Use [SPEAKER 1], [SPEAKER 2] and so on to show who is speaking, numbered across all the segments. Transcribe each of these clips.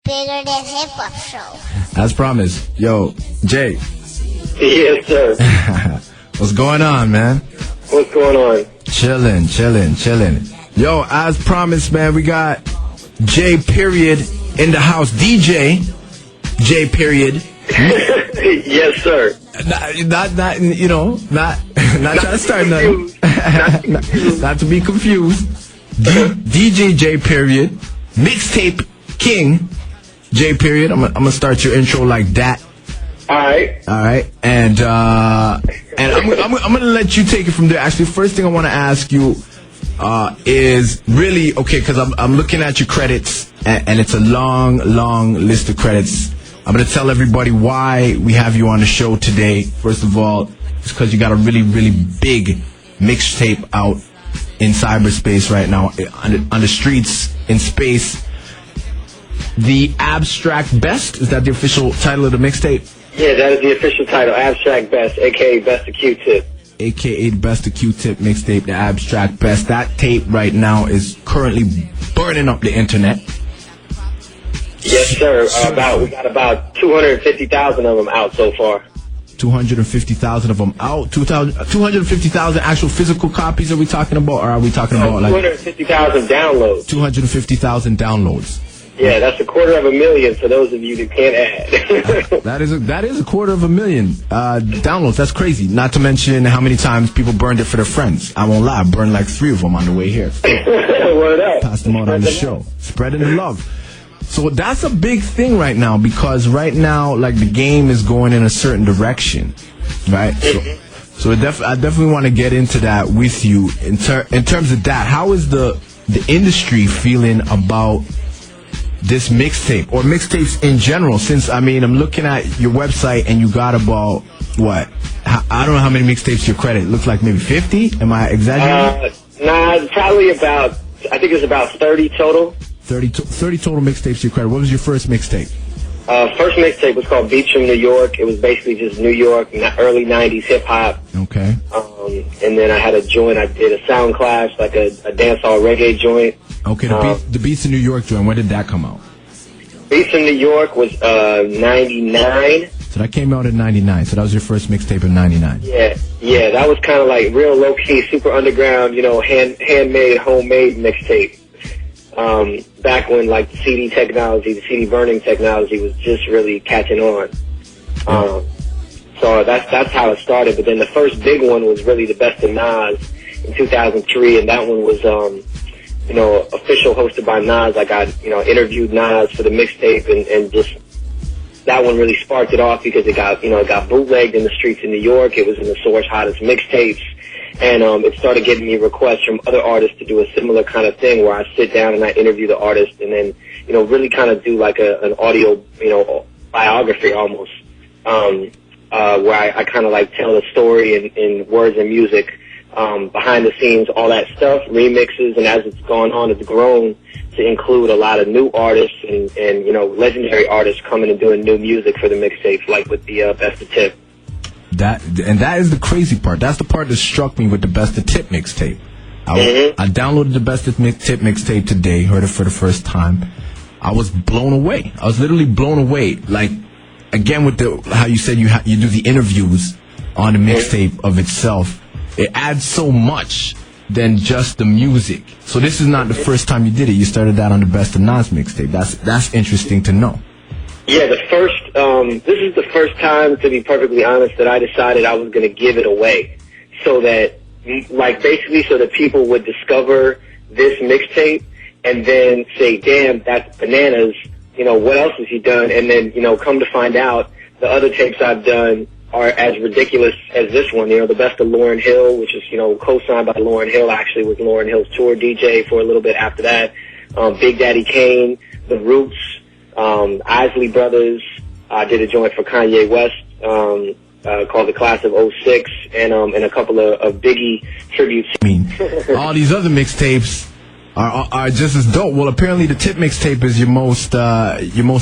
[SPEAKER 1] bigger than hip hop show.
[SPEAKER 2] As promised. Yo, Jay.
[SPEAKER 3] Yes, sir.
[SPEAKER 2] What's going on, man?
[SPEAKER 3] What's going on?
[SPEAKER 2] Chilling. Yo, as promised, man, we got J period in the house. DJ J period.
[SPEAKER 3] Yes, sir.
[SPEAKER 2] Not trying to start nothing. Not to be confused. DJ J period. Mixtape King J period. I'm gonna start your intro like that.
[SPEAKER 3] All right.
[SPEAKER 2] And I'm gonna let you take it from there. Actually, first thing I want to ask you is really okay, because I'm looking at your credits and it's a long list of credits. I'm gonna tell everybody why we have you on the show today. First of all, it's because you got a really big mixtape out in cyberspace right now, on the streets, in space. The Abstract Best, is that the official title of the mixtape?
[SPEAKER 3] Yeah, that is the official title, Abstract Best, a.k.a. Best of Q-Tip.
[SPEAKER 2] A.k.a. the Best of Q-Tip mixtape, the Abstract Best. That tape right now is currently burning up the internet.
[SPEAKER 3] Yes, sir. We got about 250,000 of them out so far.
[SPEAKER 2] 250,000 of them out. 250,000 actual physical copies are we talking about, or are we talking about like
[SPEAKER 3] 250,000 downloads?
[SPEAKER 2] 250,000 downloads.
[SPEAKER 3] Yeah, that's 250,000 for those of you that can't add.
[SPEAKER 2] that is a 250,000 downloads. That's crazy. Not to mention how many times people burned it for their friends. I won't lie, I burned like 3 of them on the way here.
[SPEAKER 3] Word up.
[SPEAKER 2] Passed them out on the show. Spreading the love. So that's a big thing right now, because right now, like, the game is going in a certain direction, right? So I definitely want to get into that with you. In terms of that, how is the industry feeling about this mixtape, or mixtapes in general? Since, I mean, I'm looking at your website and you got about, what? I don't know how many mixtapes you credit. It looks like maybe 50? Am I exaggerating?
[SPEAKER 3] Nah, probably about, I think it's about 30 total.
[SPEAKER 2] 30 total mixtapes you credit. What was your first mixtape?
[SPEAKER 3] First mixtape was called Beats from New York. It was basically just New York, early 90s hip-hop.
[SPEAKER 2] Okay.
[SPEAKER 3] And then I had a joint. I did a Sound Clash, like a dancehall reggae joint.
[SPEAKER 2] Okay, the Beats in New York joint, when did that come out?
[SPEAKER 3] Beats in New York was 99.
[SPEAKER 2] So that came out in 99. So that was your first mixtape in 99.
[SPEAKER 3] Yeah, that was kind of like real low-key, super underground, handmade, homemade mixtape. Back when, like, the CD technology, the CD burning technology was just really catching on. So that's how it started. But then the first big one was really the Best of Nas in 2003, and that one was, official, hosted by Nas. I got, interviewed Nas for the mixtape, and just that one really sparked it off, because it got bootlegged in the streets of New York. It was in the Source Hottest mixtapes. And it started getting me requests from other artists to do a similar kind of thing, where I sit down and I interview the artist, and then, really kind of do like an audio, biography almost, where I kind of like tell the story in words and music, behind the scenes, all that stuff, remixes, and as it's gone on, it's grown to include a lot of new artists and legendary artists coming and doing new music for the mixtapes, like with the Best of Tip.
[SPEAKER 2] That is the crazy part. That's the part that struck me with the Best of Tip mixtape. I downloaded the Best of Tip mixtape today, heard it for the first time. I was blown away. I was literally blown away. Like, again, with how you said you do the interviews on the mixtape of itself. It adds so much than just the music. So this is not the first time you did it. You started that on the Best of Nas mixtape. That's interesting to know.
[SPEAKER 3] Yeah, this is the first time, to be perfectly honest, that I decided I was going to give it away, so that, like, basically so that people would discover this mixtape and then say, damn, that's bananas, what else has he done? And then, come to find out, the other tapes I've done are as ridiculous as this one. The Best of Lauryn Hill, which is, co-signed by Lauryn Hill, actually was Lauryn Hill's tour DJ for a little bit after that. Big Daddy Kane, The Roots, Isley Brothers. I did a joint for Kanye West called The Class of '06, and a couple of Biggie tributes.
[SPEAKER 2] I mean, all these other mixtapes are just as dope. Well, apparently the Tip mixtape is your most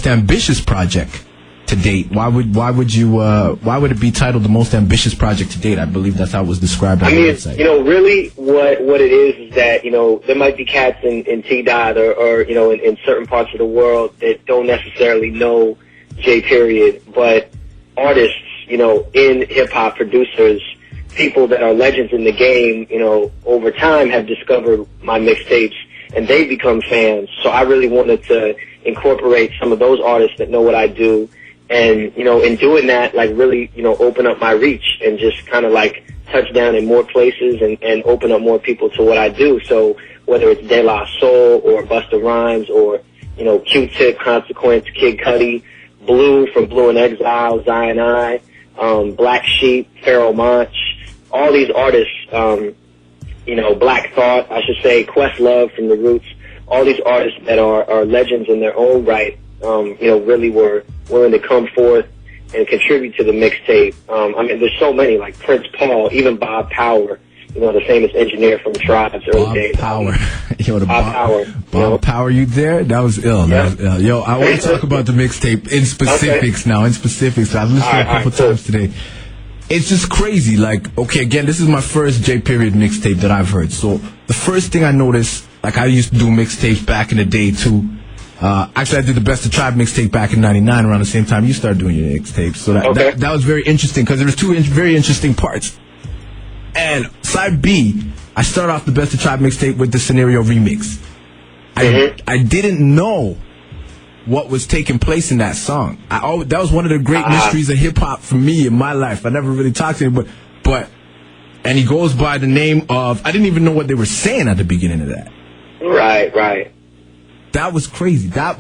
[SPEAKER 2] ambitious project. to date? Why would it be titled the most ambitious project to date? I believe that's how it was described on the website.
[SPEAKER 3] Really what it is that, there might be cats in T-Dot or in certain parts of the world that don't necessarily know J Period, but artists, in hip-hop, producers, people that are legends in the game, over time have discovered my mixtapes and they become fans. So I really wanted to incorporate some of those artists that know what I do. And, in doing that, really, open up my reach and just kind of touch down in more places and open up more people to what I do. So whether it's De La Soul or Busta Rhymes or, Q-Tip, Consequence, Kid Cudi, Blue from Blue in Exile, Zion I, Black Sheep, Pharoah Monch, all these artists, Black Thought, I should say, Questlove from The Roots, all these artists that are legends in their own right, really were willing to come forth and contribute to the mixtape. There's so many, like Prince Paul, even Bob Power, the famous engineer from Tribe's early days.
[SPEAKER 2] Power.
[SPEAKER 3] Bob
[SPEAKER 2] Power, you there? That was ill.
[SPEAKER 3] Yeah.
[SPEAKER 2] That was ill. Yo, I want to talk about the mixtape in specifics now. In specifics, I've listened to it a couple times today. It's just crazy. Again, this is my first J Period mixtape that I've heard. So the first thing I noticed, I used to do mixtapes back in the day too. Actually, I did the Best of Tribe mixtape back in '99, around the same time you started doing your mixtapes. So that was very interesting because there was two very interesting parts. And side B, I started off the Best of Tribe mixtape with the Scenario remix. I didn't know what was taking place in that song. That was one of the great mysteries of hip hop for me in my life. I never really talked to him, and he goes by the name of, I didn't even know what they were saying at the beginning of that.
[SPEAKER 3] Right.
[SPEAKER 2] That was crazy. That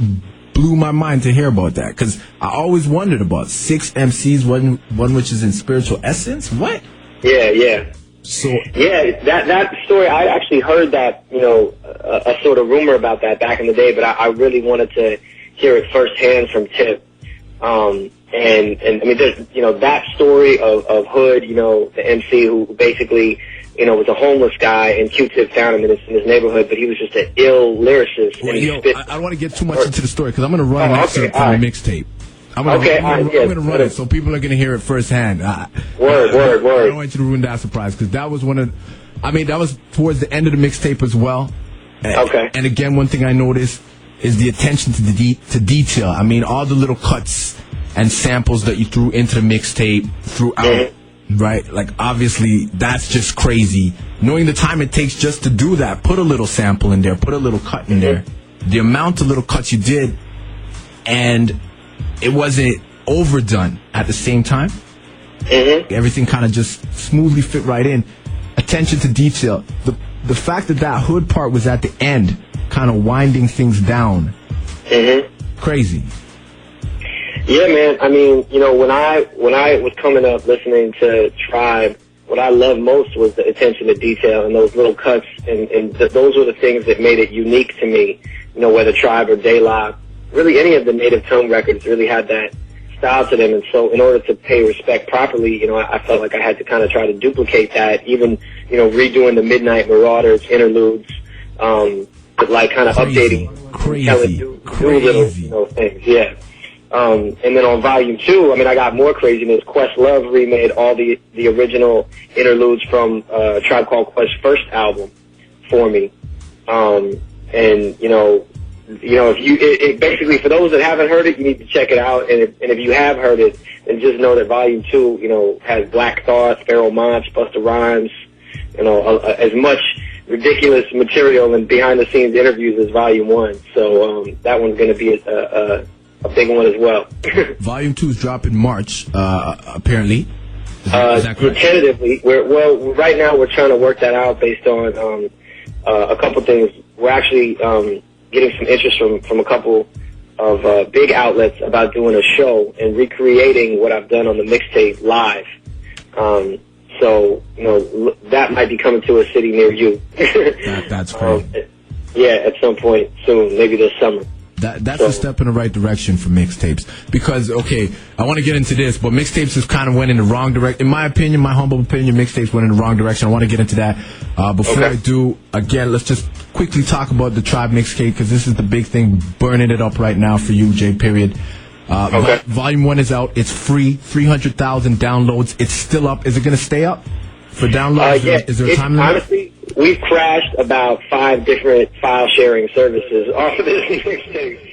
[SPEAKER 2] blew my mind to hear about that because I always wondered about 6 MCs, one which is in Spiritual Essence. What?
[SPEAKER 3] Yeah.
[SPEAKER 2] So
[SPEAKER 3] that story, I actually heard that, a sort of rumor about that back in the day, but I really wanted to hear it firsthand from Tip. And there's, that story of Hood, the MC who basically, was a homeless guy and Q-Tip found him in his neighborhood, but he was just an ill lyricist.
[SPEAKER 2] I don't want to get too much into the story because I'm going to run an excerpt from the mixtape. I'm going to run it so people are going to hear it firsthand.
[SPEAKER 3] Word.
[SPEAKER 2] I don't want you to ruin that surprise because that was that was towards the end of the mixtape as well. And again, one thing I noticed is the attention to detail. All the little cuts and samples that you threw into the mixtape throughout, right? Obviously, that's just crazy. Knowing the time it takes just to do that, put a little sample in there, put a little cut in there. The amount of little cuts you did, and it wasn't overdone at the same time. Everything kind of just smoothly fit right in. Attention to detail. The fact that Hood part was at the end, kind of winding things down. Crazy.
[SPEAKER 3] Yeah, man. When I was coming up listening to Tribe, what I loved most was the attention to detail and those little cuts, and those were the things that made it unique to me. Whether Tribe or De La, really any of the Native Tongue records really had that style to them. And so in order to pay respect properly, I felt like I had to kind of try to duplicate that, even, redoing the Midnight Marauders interludes, but kind of updating, telling new little, things. Yeah. And then on volume 2, I got more craziness. Questlove remade all the original interludes from Tribe Called Quest's first album for me. If basically for those that haven't heard it, you need to check it out. And if you have heard it, then just know that volume 2, has Black Thought, Pharoah Monch, Busta Rhymes, as much ridiculous material and behind the scenes interviews as volume 1. So that one's going to be a big one as well.
[SPEAKER 2] Volume 2 is dropping March, apparently. Is that correct?
[SPEAKER 3] Tentatively, right now we're trying to work that out based on a couple things. We're actually getting some interest from a couple of big outlets about doing a show and recreating what I've done on the mixtape live. So that might be coming to a city near you.
[SPEAKER 2] That's great.
[SPEAKER 3] At some point soon, maybe this summer.
[SPEAKER 2] That's a step in the right direction for mixtapes. Because, I want to get into this, but mixtapes has kind of went in the wrong direction. In my opinion, my humble opinion, mixtapes went in the wrong direction. I want to get into that. Before I do, again, let's just quickly talk about the Tribe mixtape, because this is the big thing, burning it up right now for you, J Period.
[SPEAKER 3] Okay.
[SPEAKER 2] Volume 1 is out. It's free. 300,000 downloads. It's still up. Is it going to stay up for downloads?
[SPEAKER 3] Yeah.
[SPEAKER 2] Is there a time limit?
[SPEAKER 3] Honestly, we've crashed about 5 different file sharing services off of this mixtape.